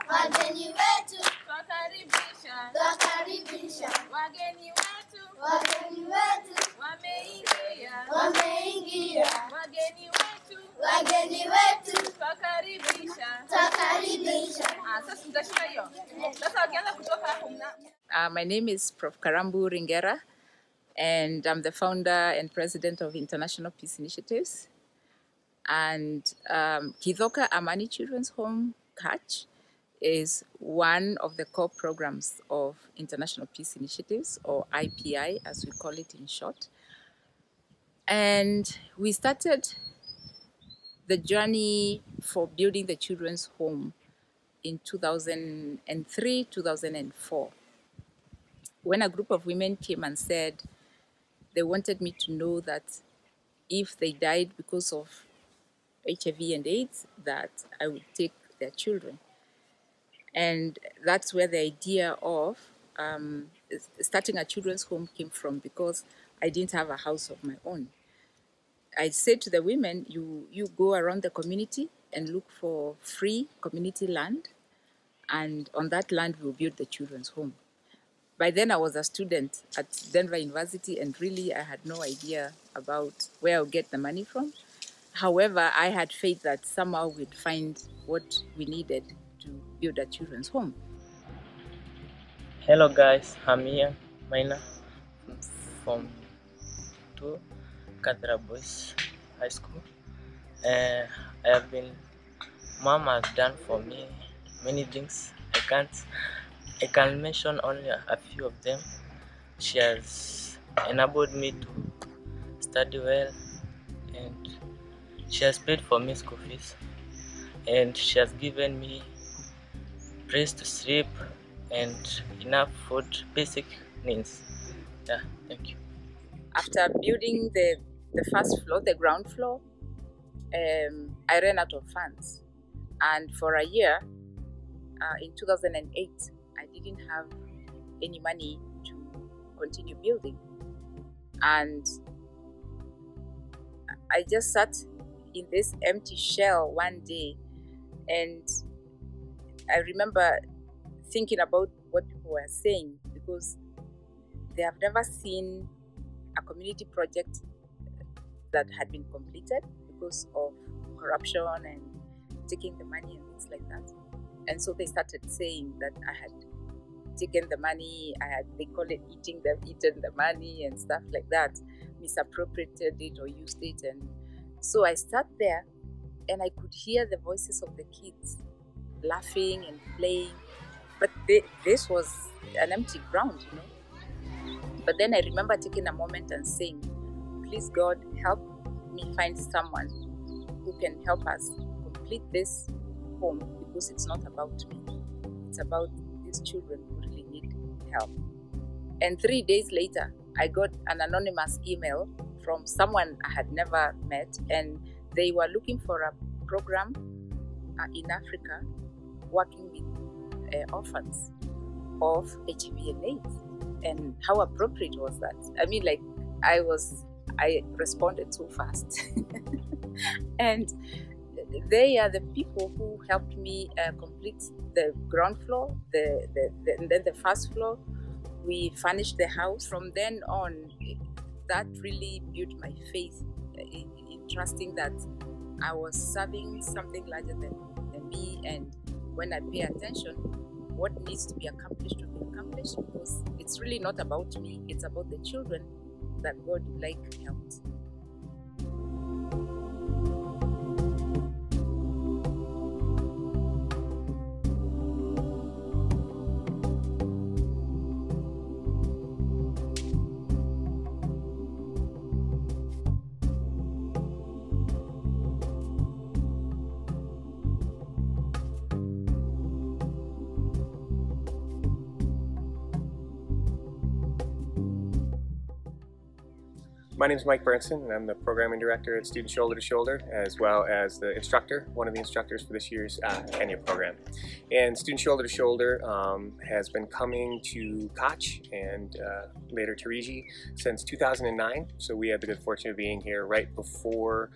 wageni wetu twakaribisha, wageni wetu wameingia, wageni wetu twakaribisha. My name is Prof. Karambu Ringera, and I'm the founder and president of International Peace Initiatives. And Kithoka Amani Children's Home, Catch, is one of the core programs of International Peace Initiatives, or IPI as we call it in short. And we started the journey for building the children's home in 2003, 2004, when a group of women came and said they wanted me to know that if they died because of HIV and AIDS, that I would take their children. And that's where the idea of starting a children's home came from, because I didn't have a house of my own. I said to the women, you go around the community and look for free community land, and on that land we'll build the children's home. By then I was a student at Denver University, and really I had no idea about where I'll get the money from. However, I had faith that somehow we'd find what we needed to build a children's home. Hello guys, I'm here, Maina, from 2 Cathedral Boys High School. Mom has done for me many things. I can mention only a few of them. She has enabled me to study well, and she has paid for me school fees, and she has given me place to sleep and enough food, basic needs. Yeah, thank you. After building the first floor, the ground floor, I ran out of funds, and for a year, in 2008, I didn't have any money to continue building, and I just sat in this empty shell one day, and I remember thinking about what people were saying, because they have never seen a community project that had been completed because of corruption and taking the money and things like that. And so they started saying that I had taken the money, they call it eaten the money and stuff like that, misappropriated it or used it. And so I sat there and I could hear the voices of the kids laughing and playing, but this was an empty ground, you know. But then I remember taking a moment and saying, please God, help me find someone who can help us complete this home, because it's not about me, it's about these children who really need help. And 3 days later, I got an anonymous email from someone I had never met, and they were looking for a program in Africa working with orphans of HIV and AIDS. And how appropriate was that? I mean, like, I responded so fast. And they are the people who helped me complete the ground floor, and then the first floor. We furnished the house. From then on, that really built my faith in trusting that I was serving something larger than me, and when I pay attention, what needs to be accomplished will be accomplished, because it's really not about me, it's about the children that God would like helped. My name is Mike Bernson, and I'm the Programming Director at Student Shoulder to Shoulder, as well as the instructor, one of the instructors for this year's Kenya program. And Student Shoulder to Shoulder has been coming to Koch and later to Rigi since 2009. So we had the good fortune of being here right before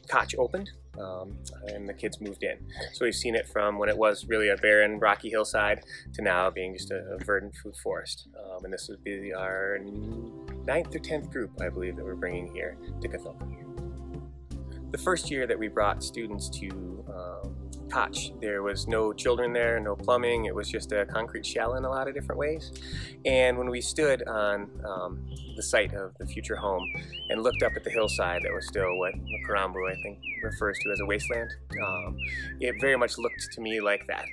Koch opened. and the kids moved in. So we've seen it from when it was really a barren, rocky hillside to now being just a verdant food forest. And this would be our 9th or 10th group, I believe, that we're bringing here to Cathoka. The first year that we brought students to Koch, there was no children there, no plumbing. It was just a concrete shell in a lot of different ways. And when we stood on the site of the future home and looked up at the hillside that was still what Karambu, I think, refers to as a wasteland, it very much looked to me like that.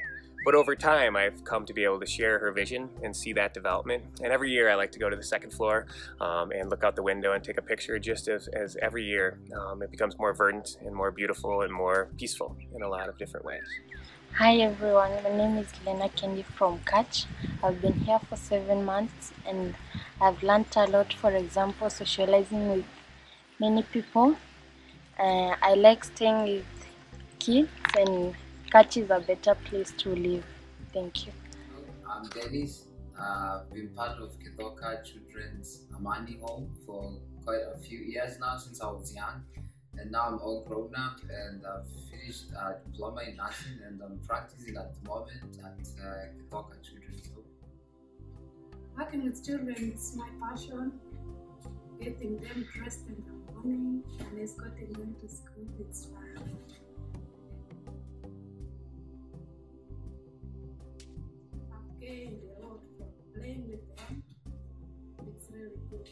But over time, I've come to be able to share her vision and see that development. And every year, I like to go to the second floor and look out the window and take a picture, just as every year it becomes more verdant and more beautiful and more peaceful in a lot of different ways. Hi everyone, my name is Lena Kendi from Koch. I've been here for 7 months and I've learned a lot, for example, socializing with many people. I like staying with kids, and Koch is a better place to live. Thank you. I'm Dennis. I've been part of Cathoka Children's Amani Home for quite a few years now, since I was young. And now I'm all grown up and I've finished a diploma in nursing and I'm practicing at the moment at Cathoka Children's Home. Working with children is my passion. Getting them dressed in the morning and escorting them to school, it's fun. I've gained a lot from playing with them. It's really good.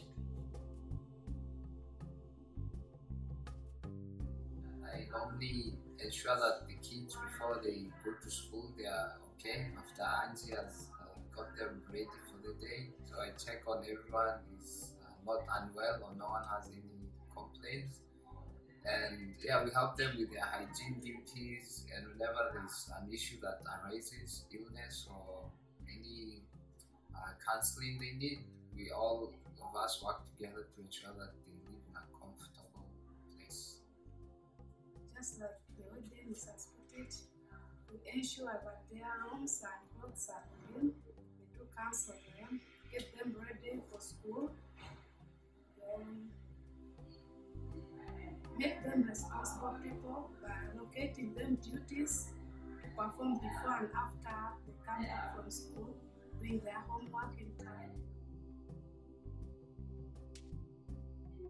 I normally ensure that the kids, before they go to school, they are okay after Angie has got them ready for the day. So I check on everyone is not unwell or no one has any complaints. And yeah, we help them with their hygiene duties, and whenever there's an issue that arises, illness or any counseling they need, we all of us work together to ensure that they live in a comfortable place. Just like the way Dennis has put it, we ensure that their rooms and clothes are clean. We do counsel them, get them ready for school, then make them responsible people by allocating them duties to perform before and after they come back from school, doing their homework in time.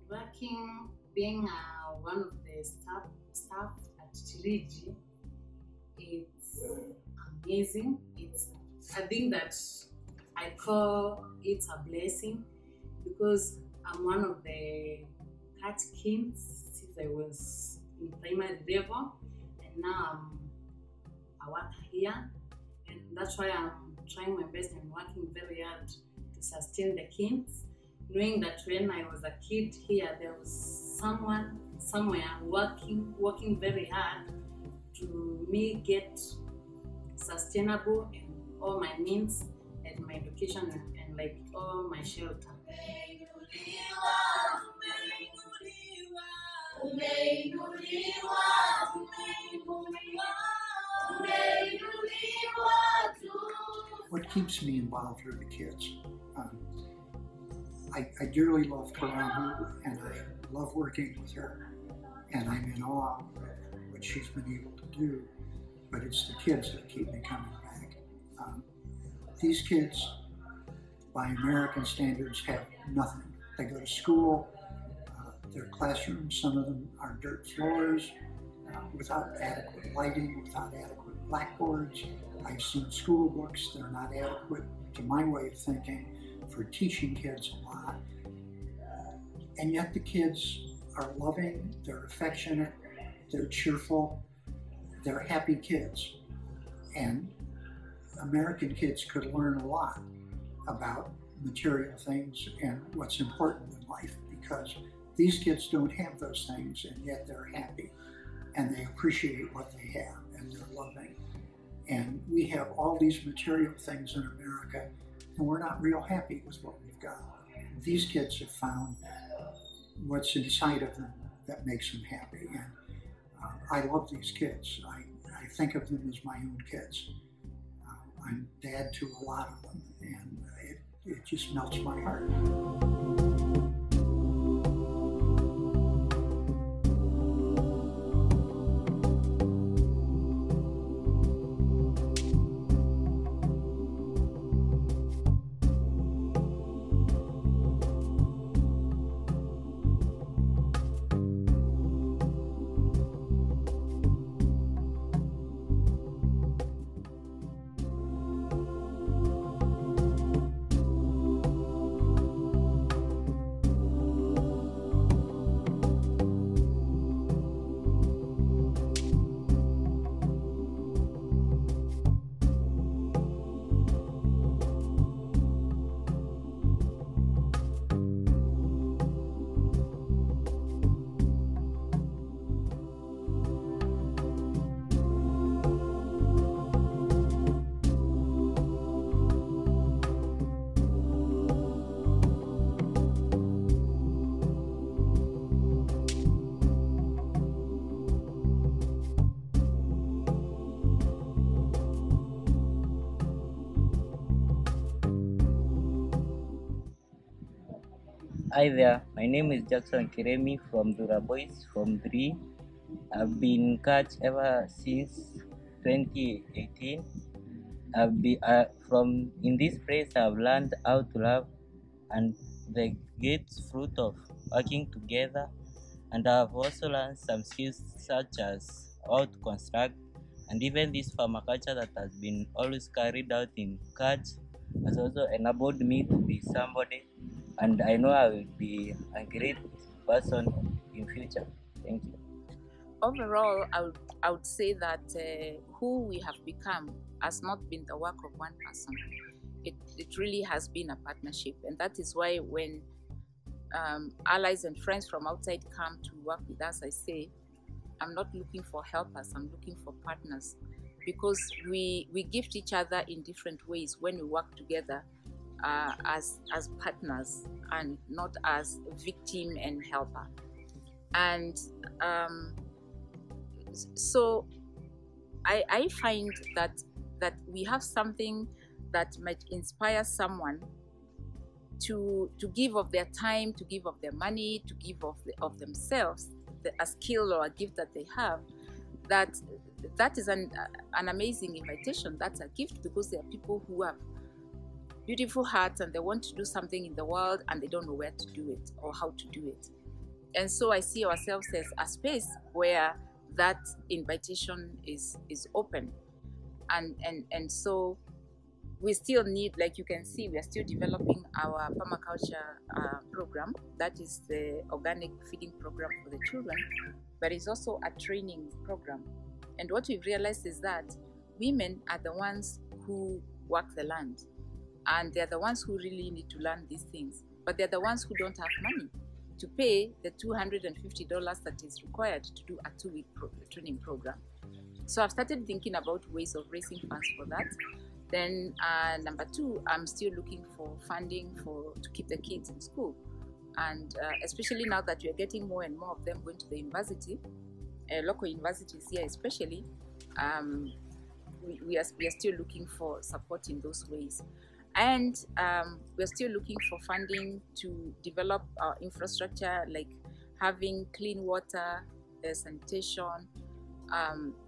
Working, being one of the staff at Chiriji, it's amazing. It's a thing that I call it a blessing, because I'm one of the cat kids since I was in primary level, and now I work here, and that's why I'm trying my best and working very hard to sustain the kids, knowing that when I was a kid here, there was someone somewhere working very hard to me get sustainable in all my needs and my education and like all my shelter. What keeps me involved are the kids. I dearly love Karambu and I love working with her, and I'm in awe of what she's been able to do, but it's the kids that keep me coming back. These kids, by American standards, have nothing. They go to school, their classrooms, some of them are dirt floors, without adequate lighting, without adequate blackboards. I've seen school books that are not adequate, to my way of thinking, for teaching kids a lot. And yet the kids are loving, they're affectionate, they're cheerful, they're happy kids. And American kids could learn a lot about material things and what's important in life, because these kids don't have those things, and yet they're happy and they appreciate what they have and they're loving. And we have all these material things in America and we're not real happy with what we've got. These kids have found what's inside of them that makes them happy. And I love these kids. I think of them as my own kids. I'm dad to a lot of them, and it just melts my heart. Hi there, my name is Jackson Kiremi from Dura Boys from 3. I've been coach ever since 2018. I've been from in this place. I've learned how to love and the great fruit of working together. And I've also learned some skills such as how to construct, and even this permaculture that has been always carried out in CAJ has also enabled me to be somebody, and I know I will be a great person in future. Thank you. Overall, I would say that who we have become has not been the work of one person. It really has been a partnership, and that is why when allies and friends from outside come to work with us, I say, I'm not looking for helpers, I'm looking for partners, because we gift each other in different ways when we work together as partners and not as victim and helper. And so I find that we have something that might inspire someone to give of their time, to give of their money, to give of themselves, a skill or a gift that they have, that is an amazing invitation. That's a gift, because there are people who have beautiful hearts and they want to do something in the world and they don't know where to do it or how to do it. And so I see ourselves as a space where that invitation is open. And so we still need, like you can see, we are still developing our permaculture program. That is the organic feeding program for the children, but it's also a training program. And what we've realized is that women are the ones who work the land, and they're the ones who really need to learn these things, but they're the ones who don't have money to pay the $250 that is required to do a 2-week training program. So I've started thinking about ways of raising funds for that. Then number 2, I'm still looking for funding to keep the kids in school. And especially now that we're getting more and more of them going to the university, local universities here especially, we are still looking for support in those ways. And we're still looking for funding to develop our infrastructure, like having clean water, sanitation,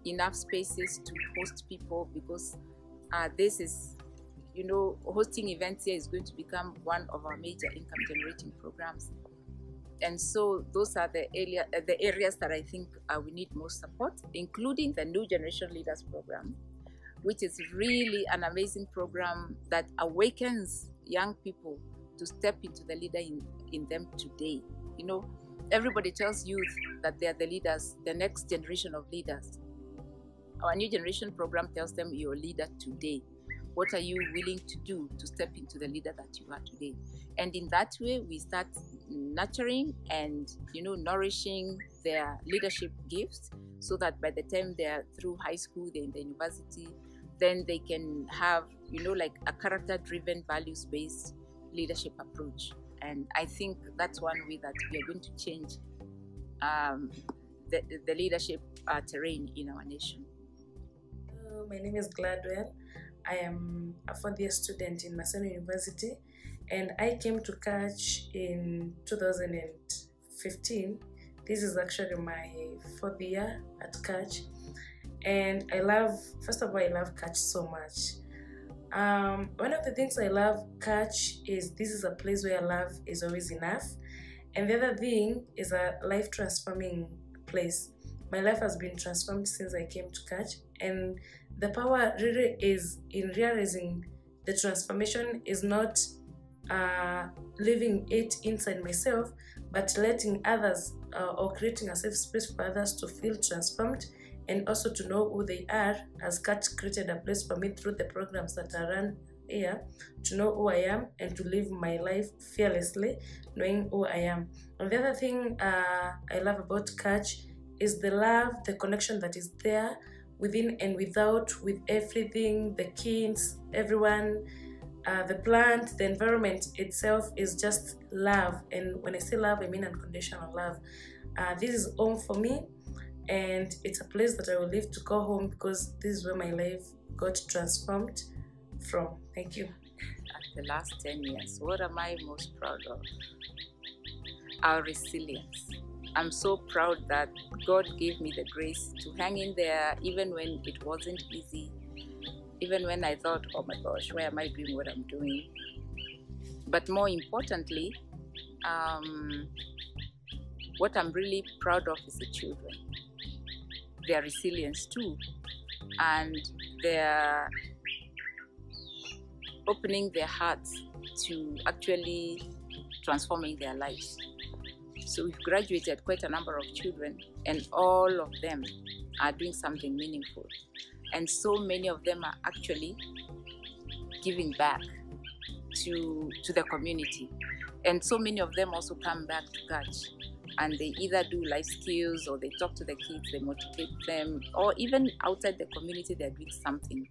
enough spaces to host people, because this is, hosting events here is going to become one of our major income generating programs. And so those are the areas that I think we need more support, including the New Generation Leaders Program, which is really an amazing program that awakens young people to step into the leader in them today. Everybody tells youth that they are the leaders, the next generation of leaders. Our New Generation program tells them you're a leader today. What are you willing to do to step into the leader that you are today? And in that way, we start nurturing and nourishing their leadership gifts, so that by the time they're through high school, they're in the university, then they can have like a character-driven, values-based leadership approach. And I think that's one way that we are going to change the leadership terrain in our nation. My name is Gladwell. I am a 4th-year student in Maseno University, and I came to CAJ in 2015. This is actually my 4th year at CAJ, and first of all, I love CAJ so much. One of the things I love CAJ is this is a place where love is always enough, and the other thing is a life-transforming place. My life has been transformed since I came to CAJ, and the power really is in realizing the transformation is not living it inside myself, but letting others or creating a safe space for others to feel transformed and also to know who they are, as CAJ created a place for me through the programs that are run here, to know who I am and to live my life fearlessly, knowing who I am. And the other thing I love about CAJ is the love, the connection that is there within and without, with everything, the kids, everyone, the plant, the environment itself is just love. And when I say love, I mean unconditional love. This is home for me, and it's a place that I will live to go home, because this is where my life got transformed from. Thank you. After the last 10 years, what am I most proud of? our resilience. I'm so proud that God gave me the grace to hang in there even when it wasn't easy, even when I thought, oh my gosh, why am I doing what I'm doing? But more importantly, what I'm really proud of is the children. Their resilience too, and their opening their hearts to actually transforming their lives. So we've graduated quite a number of children, and all of them are doing something meaningful. And so many of them are actually giving back to the community. And so many of them also come back to catch, and they either do life skills, or they talk to the kids, they motivate them, or even outside the community, they're doing something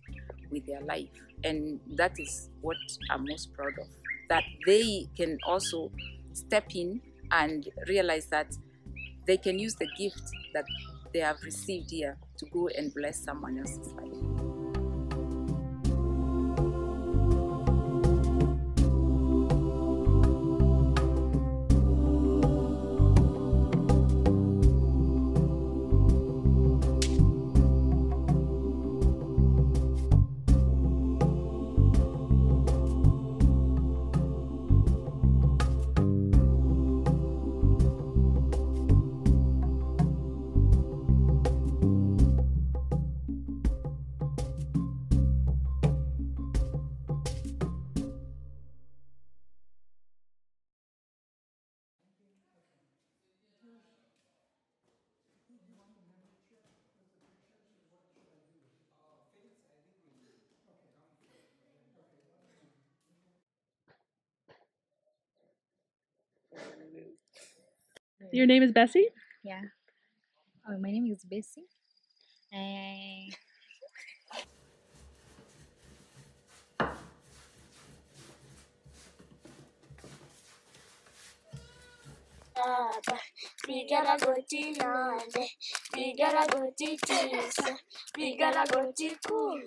with their life. And that is what I'm most proud of, that they can also step in and realize that they can use the gift that they have received here to go and bless someone else's life. Your name is Bessie? Yeah. My name is Bessie. We gotta go to London. We gotta go to Jesus. We gotta go to cool.